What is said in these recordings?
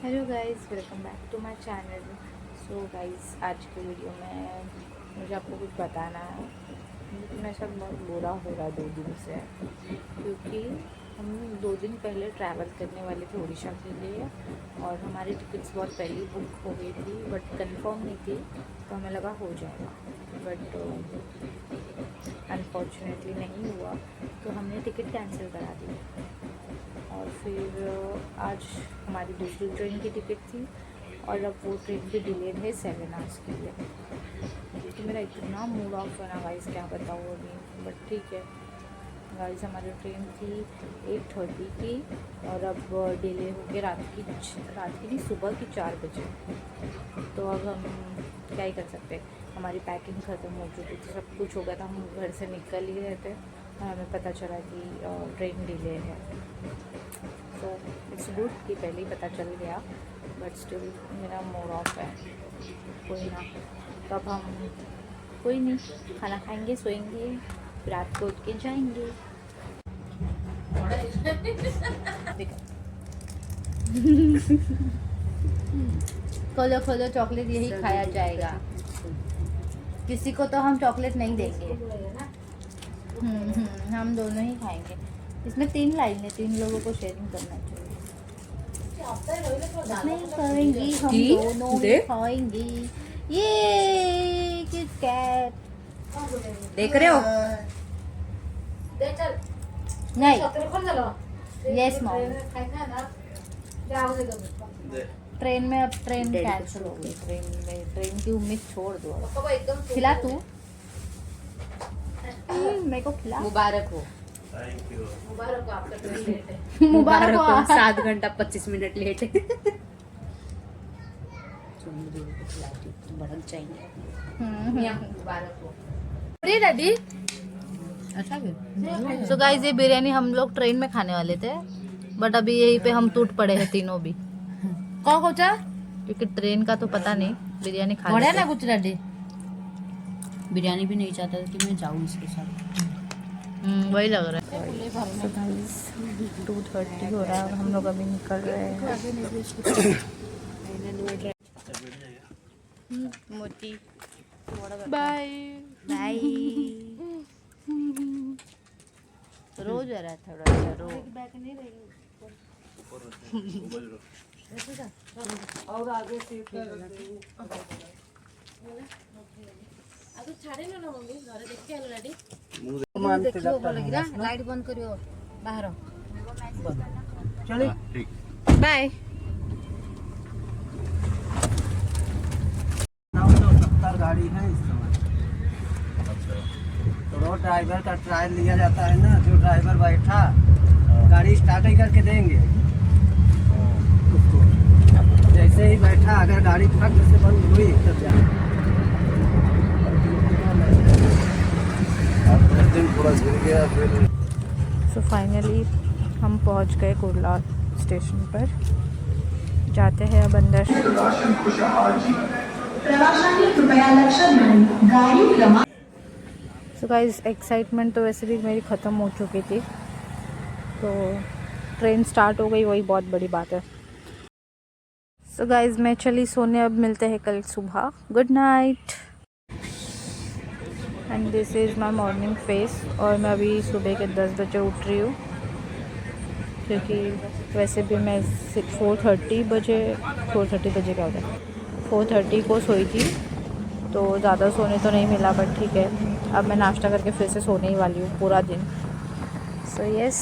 Hello guys, welcome back to my channel. So guys, आज के video में मुझे आपको कुछ बताना है। मेरे साथ बहुत बुरा हो रहा है 2 दिन से, क्योंकि हम 2 दिन पहले ट्रैवल करने वाले थे उड़ीसा के लिए और हमारी टिकट्स बहुत पहले बुक हो गई थी, बट कंफर्म नहीं थी, तो हमें लगा हो जाएगा, बट अनफॉर्चुनेटली नहीं हुआ, तो हमने टिकट कैंसिल करा दी। और फिर आज हमारी दूसरी ट्रेन की टिकट थी और अब वो ट्रेन भी डिलेड है 7 आवर्स के लिए। तो मेरा इतना मूड ऑफ है ना गाइस, क्या बताऊँ अभी, बट ठीक है गाइस। हमारी ट्रेन थी 8:30 की और अब डिले हो के रात की नहीं, सुबह की 4 बजे। तो अब हम क्या ही कर सकते हैं, हमारी पैकिंग ख़त्म हो चुकी थी, सब कुछ हो गया था, हम घर से निकल ही रहे थे और हमें पता चला कि ट्रेन डिले है। सो इट्स गुड कि पहले ही पता चल गया, बट स्टिल मेरा मूड ऑफ है। कोई ना, तो अब हम कोई नहीं, खाना खाएंगे, सोएंगे, फिर रात को उठ के जाएंगे। खोलो खोलो, चॉकलेट यही खाया जाएगा, किसी को तो हम चॉकलेट नहीं देंगे। हम दोनों ही खाएंगे। इसमें 3 लाइन है, 3 लोगों को शेयरिंग करना चाहिए। नहीं खाएंगी, हम दोनों ही खाएंगे। ये किट कैट देख रहे हो? नहीं, यस मॉम। ट्रेन में अब ट्रेन कैंसिल हो गई, ट्रेन की उम्मीद छोड़ दो। खिला तू मेरे को, खिला। मुबारक हो। मुबारक हो। 7 घंटा 25 मिनट लेट है। बढ़न चाहिए। मुबारक हो। रेडी। अच्छा सो गाइस, ये बिरयानी हम लोग ट्रेन में खाने वाले थे, बट अभी यहीं पे हम टूट पड़े हैं तीनों भी। कौन कोचा? क्योंकि ट्रेन का तो पता नहीं, बिरयानी खा बढ़िया लेते। ना कुछ रेडी। बिरयानी भी नहीं चाहता था कि मैं जाऊँ इसके साथ। वही लग रहा है। So guys, 2:30 हो रहा है और हम लोग अभी निकल रहे हैं। मोती बाय बाय। रोज आ रहा है थोड़ा सा रोज। और आगे सीट लाइट बंद करियो बाहर। चलिए बाय। 970 गाड़ी है इस समय। तो रोड ड्राइवर का ट्रायल लिया जाता है ना, जो ड्राइवर बैठा गाड़ी स्टार्ट ही करके देंगे उसको। जैसे ही बैठा, अगर गाड़ी फट से बंद हुई तब जाए। पूरा गिर गया फिर। सो फाइनली हम पहुंच गए कुर्ला स्टेशन पर। जाते हैं अब अंदर। सो गाइस, एक्साइटमेंट तो वैसे भी मेरी ख़त्म हो चुकी थी, तो ट्रेन स्टार्ट हो गई, वही बहुत बड़ी बात है। सो गाइस, मैं चली सोने, अब मिलते हैं कल सुबह। Good night. And this is my morning face. और मैं अभी सुबह के 10 बजे उठ रही हूँ, क्योंकि वैसे भी मैं 4:30 बजे क्या होता है, 4:30 को सोई थी, तो ज़्यादा सोने तो नहीं मिला, बट ठीक है, अब मैं नाश्ता करके फिर से सोने ही वाली हूँ पूरा दिन। सो यस,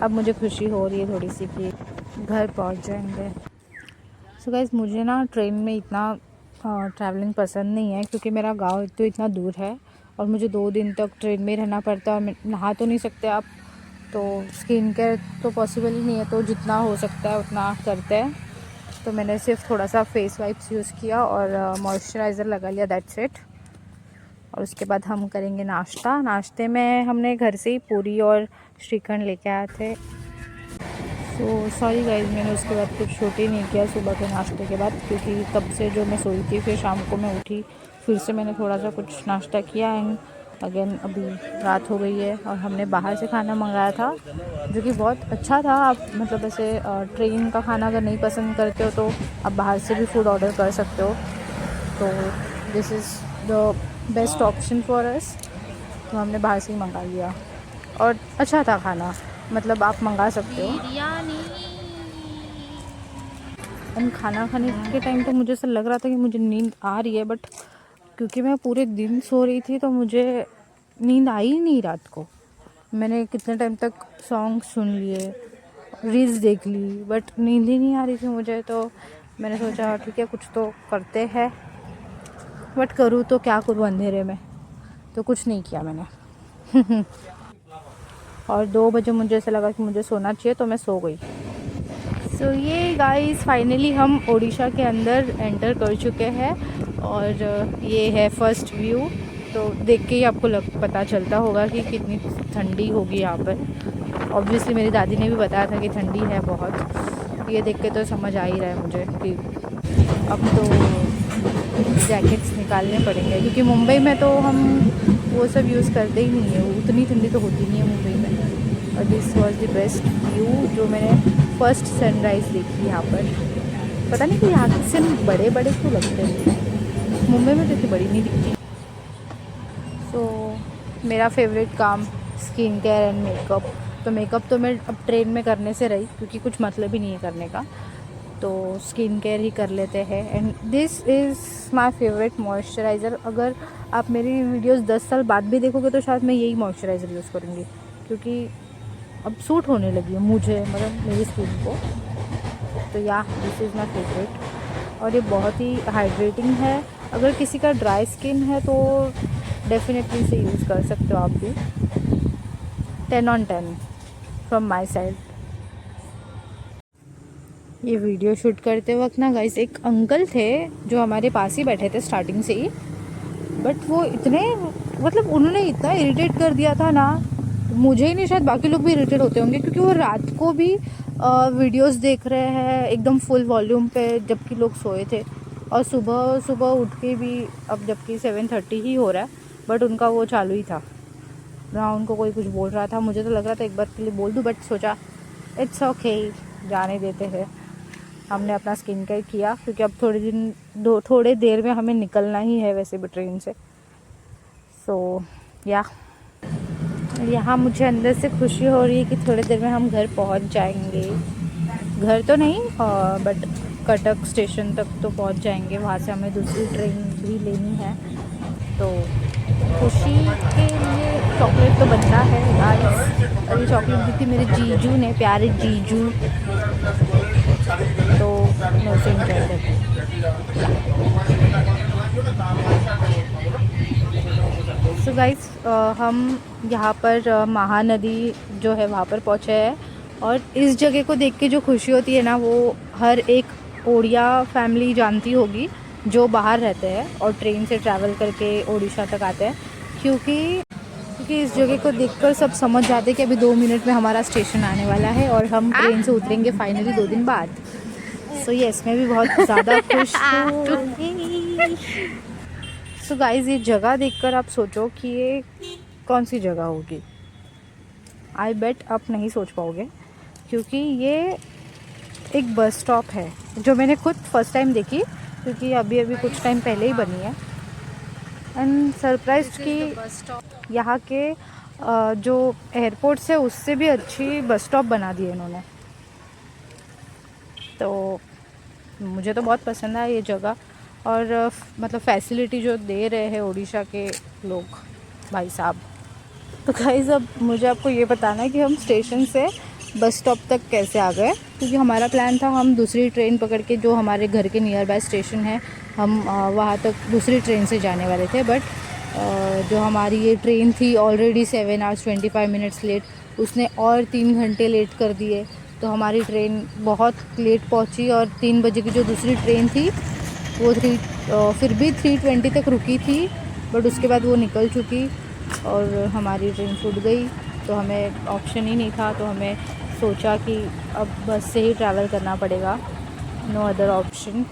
अब मुझे खुशी हो रही है थोड़ी सी कि घर पहुँच जाएंगे। सो गाइस, मुझे ना ट्रेन में इतना ट्रैवलिंग पसंद नहीं है, क्योंकि मेरा गांव तो इतना दूर है और मुझे 2 दिन तक ट्रेन में रहना पड़ता है और नहा तो नहीं सकते आप, तो स्किन केयर तो पॉसिबल ही नहीं है, तो जितना हो सकता है उतना करते हैं। तो मैंने सिर्फ थोड़ा सा फेस वाइप्स यूज़ किया और मॉइस्चराइज़र लगा लिया, दैट्स इट। और उसके बाद हम करेंगे नाश्ता। नाश्ते में हमने घर से ही पूरी और श्रीखंड लेके आए थे। तो सॉरी गाइस, मैंने उसके बाद कुछ शूट ही नहीं किया सुबह के नाश्ते के बाद, क्योंकि तब से जो मैं सोई थी, फिर शाम को मैं उठी, फिर से मैंने थोड़ा सा कुछ नाश्ता किया एंड अगेन अभी रात हो गई है और हमने बाहर से खाना मंगाया था जो कि बहुत अच्छा था। आप मतलब ऐसे ट्रेन का खाना अगर नहीं पसंद करते हो तो आप बाहर से भी फूड ऑर्डर कर सकते हो। तो this is the best option for us. तो हमने बाहर से ही मंगा लिया और अच्छा था खाना, मतलब आप मंगा सकते हो। एंड खाना खाने के टाइम तो मुझे ऐसा लग रहा था कि मुझे नींद आ रही है, बट क्योंकि मैं पूरे दिन सो रही थी तो मुझे नींद आई ही नहीं रात को। मैंने कितने टाइम तक सॉन्ग सुन लिए, रील्स देख ली, बट नींद ही नहीं आ रही थी मुझे। तो मैंने सोचा ठीक है कुछ तो करते हैं, बट करूँ तो क्या करूँ अंधेरे में, तो कुछ नहीं किया मैंने। और 2 बजे मुझे ऐसा लगा कि मुझे सोना चाहिए तो मैं सो गई। सो ये गाइस फाइनली हम उड़ीसा के अंदर एंटर कर चुके हैं और ये है फर्स्ट व्यू। तो देख के ही आपको पता चलता होगा कि कितनी ठंडी होगी यहाँ पर। ऑब्वियसली मेरी दादी ने भी बताया था कि ठंडी है बहुत। ये देख के तो समझ आ ही रहा है मुझे कि अब तो जैकेट्स निकालने पड़ेंगे, क्योंकि मुंबई में तो हम वो सब यूज़ करते ही नहीं है, उतनी ठंडी तो होती नहीं है मुंबई में। और this was the best view जो मैंने फर्स्ट सनराइज़ देखी यहाँ पर। पता नहीं कि यहाँ से बड़े बड़े क्यों लगते हैं, मुंबई में तो इतनी बड़ी नहीं दिखती। सो मेरा फेवरेट काम स्किन केयर एंड मेकअप। तो मेकअप तो मैं अब ट्रेन में करने से रही, क्योंकि कुछ मतलब ही नहीं है करने का, तो स्किन केयर ही कर लेते हैं। And this is my favourite moisturiser. अगर आप मेरी वीडियोस 10 साल बाद भी देखोगे तो शायद मैं यही मॉइस्चराइज़र यूज़ करूँगी, क्योंकि अब सूट होने लगी है मुझे, मतलब मेरी स्किन को। तो या दिस इज़ माय फेवरेट और ये बहुत ही हाइड्रेटिंग है। अगर किसी का ड्राई स्किन है तो डेफिनेटली इसे यूज़ कर सकते हो आप भी। 10 on 10 फ्रॉम माई साइड। ये वीडियो शूट करते वक्त ना गाइस एक अंकल थे जो हमारे पास ही बैठे थे स्टार्टिंग से ही, बट वो इतने मतलब उन्होंने इतना इरिटेट कर दिया था ना, मुझे ही नहीं शायद बाकी लोग भी इरिटेट होते होंगे, क्योंकि वो रात को भी वीडियोस देख रहे हैं एकदम फुल वॉल्यूम पे जबकि लोग सोए थे, और सुबह सुबह उठ के भी, अब जबकि 7:30 ही हो रहा है, बट उनका वो चालू ही था ना। उनको कोई कुछ बोल रहा था, मुझे तो लग रहा था एक बार के लिए बोल दूँ, बट सोचा इट्स ओके जाने देते हैं। हमने अपना स्किन केयर किया क्योंकि अब थोड़े देर में हमें निकलना ही है वैसे भी ट्रेन से। सो यहाँ मुझे अंदर से खुशी हो रही है कि थोड़ी देर में हम घर पहुँच जाएंगे। घर तो नहीं बट कटक स्टेशन तक तो पहुँच जाएंगे, वहाँ से हमें दूसरी ट्रेन भी लेनी है। तो खुशी के लिए चॉकलेट तो बनता है गाइस। और ये चॉकलेट दी थी मेरे जीजू ने, प्यारे जीजू, तो मैं उसे एंजॉय करती हूँ। सो गाइस हम यहाँ पर महानदी जो है वहाँ पर पहुँचे हैं, और इस जगह को देख के जो खुशी होती है ना, वो हर एक ओडिया फैमिली जानती होगी जो बाहर रहते हैं और ट्रेन से ट्रैवल करके उड़ीसा तक आते हैं, क्योंकि इस जगह को देखकर सब समझ जाते हैं कि अभी 2 मिनट में हमारा स्टेशन आने वाला है और हम ट्रेन से उतरेंगे फाइनली 2 दिन बाद। सो यस मैं भी बहुत ज़्यादा खुश हूँ। सो गाइज़ ये जगह देखकर आप सोचो कि ये कौन सी जगह होगी। आई बेट आप नहीं सोच पाओगे, क्योंकि ये एक बस स्टॉप है जो मैंने खुद फर्स्ट टाइम देखी, क्योंकि अभी कुछ टाइम पहले ही बनी है। एंड सरप्राइज कि यहाँ के जो एयरपोर्ट से उससे भी अच्छी बस स्टॉप बना दी है इन्होंने। तो मुझे तो बहुत पसंद है ये जगह, और मतलब फैसिलिटी जो दे रहे हैं उड़ीसा के लोग भाई साहब। तो गाइस अब मुझे आपको ये बताना है कि हम स्टेशन से बस स्टॉप तक कैसे आ गए, क्योंकि हमारा प्लान था हम दूसरी ट्रेन पकड़ के जो हमारे घर के नियर बाय स्टेशन है हम वहाँ तक दूसरी ट्रेन से जाने वाले थे। बट जो हमारी ये ट्रेन थी ऑलरेडी 7 hours 25 minutes लेट, उसने और 3 घंटे लेट कर दिए। तो हमारी ट्रेन बहुत लेट पहुँची, और 3 बजे की जो दूसरी ट्रेन थी वो फिर भी 3:20 तक रुकी थी, बट उसके बाद वो निकल चुकी और हमारी ट्रेन छूट गई। तो हमें ऑप्शन ही नहीं था, तो हमें सोचा कि अब बस से ही ट्रैवल करना पड़ेगा, नो अदर ऑप्शन।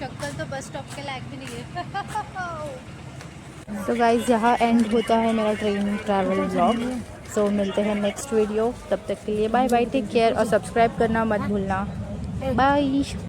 शक्ल तो बस स्टॉप के लायक भी नहीं है। तो गाइज यहाँ एंड होता है मेरा ट्रेन ट्रैवल व्लॉग। सो मिलते हैं नेक्स्ट वीडियो, तब तक के लिए बाय बाय, टेक केयर और सब्सक्राइब करना मत भूलना। बाय।